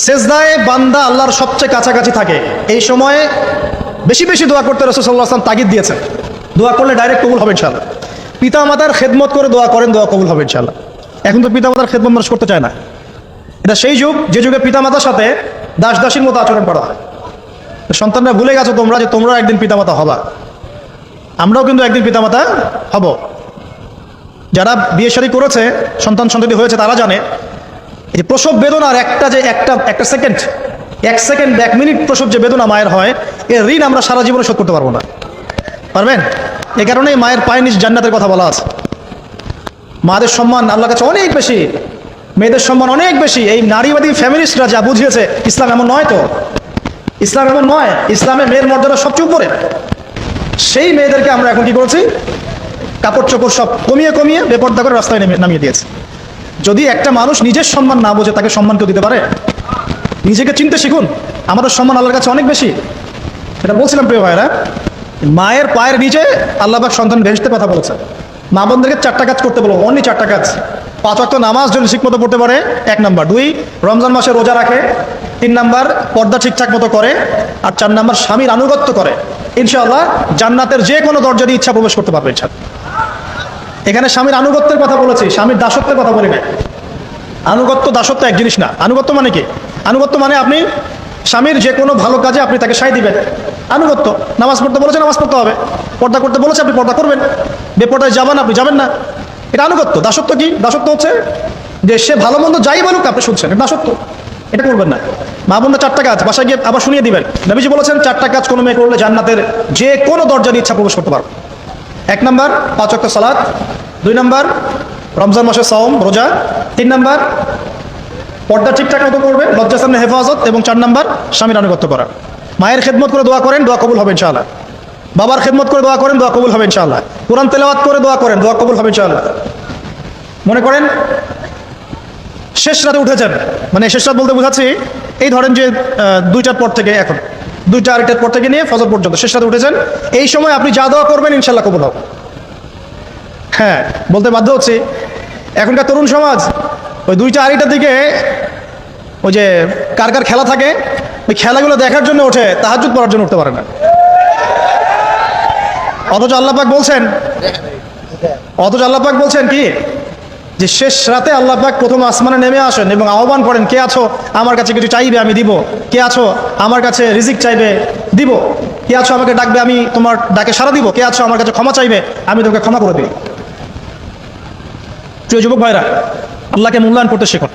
সেজদায় বান্দা আল্লাহর সবচেয়ে কাছাকাছি থাকে, এই সময়ে বেশি বেশি দোয়া করতে রাসূল সাল্লাল্লাহু আলাইহি ওয়াসাল্লাম তাগিদ দিয়েছেন। দোয়া করলে ডাইরেক্ট কবুল হবে ইনশাআল্লাহ। পিতা মাতার খেদমত করে দোয়া করেন, দোয়া কবুল হবে ইনশাআল্লাহ। এখন তো পিতা মাতার খেদমত মানুষ করতে চায় না। এটা সেই যুগ যে যুগে পিতা মাতার সাথে দাস দাসীর মতো আচরণ করা হয়। সন্তানরা ভুলে গেছো তোমরা যে তোমরা একদিন পিতামাতা হবা। আমরাও কিন্তু একদিন পিতামাতা হব। যারা বিয়ে শাদী করেছে, সন্তান সন্ততি হয়েছে, তারা জানে এই প্রসব বেদনার একটা সেকেন্ড, এক মিনিট প্রসব যে বেদনা মায়ের হয়, এর ঋণ আমরা সারা জীবনে শোধ করতে পারবো না। পারবেন? এ কারণেই মায়ের পায়ের নিচ জান্নাতের কথা বলা আছে। মাদের সম্মান আল্লাহর কাছে অনেক বেশি, মেয়েদের সম্মান অনেক বেশি। এই নারীবাদী ফ্যামিলিস্টরা যা বুঝিয়েছে, ইসলাম এমন নয়। তো ইসলাম এমন নয়। ইসলামে মেয়ের মর্যাদা সবচেয়ে উপরে। সেই মেয়েদেরকে আমরা এখন কি করেছি? কাপড় চোপড় সব কমিয়ে কমিয়ে বেপর্দা করে রাস্তায় নামিয়ে দিয়েছে। যদি একটা মানুষ নিজের সম্মান না বোঝে, তাকে সম্মান কেউ দিতে পারে? নিজেকে চিনতে শিখুন। আমাদের সম্মান আল্লাহর কাছে অনেক বেশি। এটা বলছিলাম প্রিয় ভাইরা, মায়ের পায়ের নিচে আল্লাহ পাক সন্তান ভেসতে কথা বলেছে। মা বোনদেরকে 4টা কাজ করতে বলো, অনলি 4টা কাজ। 5 ওয়াক্ত নামাজ যদি ঠিক মতো পড়তে পারে, 1 নাম্বার। 2, রমজান মাসে রোজা রাখে। 3 নাম্বার, পর্দা ঠিকঠাক মতো করে। আর 4 নাম্বার, স্বামীর আনুগত্য করে। ইনশাআল্লাহ জান্নাতের যে কোনো দরজা দিয়ে ইচ্ছা প্রবেশ করতে পারবে ইনশাআল্লাহ। এখানে স্বামীর আনুগত্যের কথা বলেছি, স্বামীর দাসত্বের কথা বলি না। আনুগত্য দাসত্ব এক জিনিস না। আনুগত্য মানে কি? আনুগত্য মানে আপনি স্বামীর যে কোনো ভালো কাজে আপনি তাকে সায় দিবেন। আনুগত্য। নামাজ পড়তে বলেছে, নামাজ পড়তে হবে। পর্দা করতে বলেছে, আপনি পর্দা করবেন। বেপর্দায় যাবেন, আপনি যাবেন না। এটা আনুগত্য। দাসত্ব কি? দাসত্ব হচ্ছে যে সে ভালো মন্দ যাই বলুক আপনি শুনছেন, এটা দাসত্ব। এটা করবেন না। মা বোনরা 4টা কাজ বাসায় গিয়ে আবার শুনিয়ে দিবেন। নবীজি বলেছেন 4টা কাজ কোনো মেয়ে করলে জান্নাতের যে কোনো দরজা দিয়ে ইচ্ছা প্রবেশ করতে পারবে। 1 নাম্বার, 5 ওয়াক্ত সালাত। 2 নাম্বার, রমজান মাসে সাওম রোজা। 3 নাম্বার, পর্দা ঠিকঠাক মতো করবে, লজ্জার সামনে হেফাজত। এবং 4 নাম্বার, স্বামীর আনুগত্য করা। মায়ের খেদমত করে দোয়া করেন, দোয়া কবুল হবে ইনশাআল্লাহ। বাবার খেদমত করে দোয়া করেন, দোয়া কবুল হবে ইনশাআল্লাহ। কোরআন তেলাওয়াত করে দোয়া করেন, দোয়া কবুল হবে ইনশাআল্লাহ। মনে করেন শেষ রাতে উঠেছেন, মানে শেষ রাত বলতে বোঝাচ্ছি এই ধরেন যে 2টার পর থেকে, এখন 2টা 2:30টার পর থেকে নিয়ে ফজর পর্যন্ত শেষ রাতে উঠেছেন। এই সময় আপনি যা দোয়া করবেন ইনশাআল্লাহ কবুল হবে। হ্যাঁ, বলতে বাধ্য হচ্ছি, এখনকার তরুণ সমাজ ওই 2টা 2:30টার দিকে ওই যে কার কার খেলা থাকে, ওই খেলাগুলো দেখার জন্য ওঠে, তাহাজ্জুদ পড়ার জন্য উঠতে পারে না। অথচ আল্লাহ পাক বলছেন কি, যে শেষ রাতে আল্লাহ পাক প্রথম আসমানে নেমে আসেন এবং আহ্বান করেন, কে আছো আমার কাছে কিছু চাইবে আমি দিব, কে আছো আমার কাছে রিজিক চাইবে দিব, কে আছো আমাকে ডাকবে আমি তোমার ডাকে সাড়া দিব, কে আছো আমার কাছে ক্ষমা চাইবে আমি তোমাকে ক্ষমা করে দিই। প্রিয় যুবক ভাইরা, আল্লাহকে মূল্যায়ন করতে শেখুন।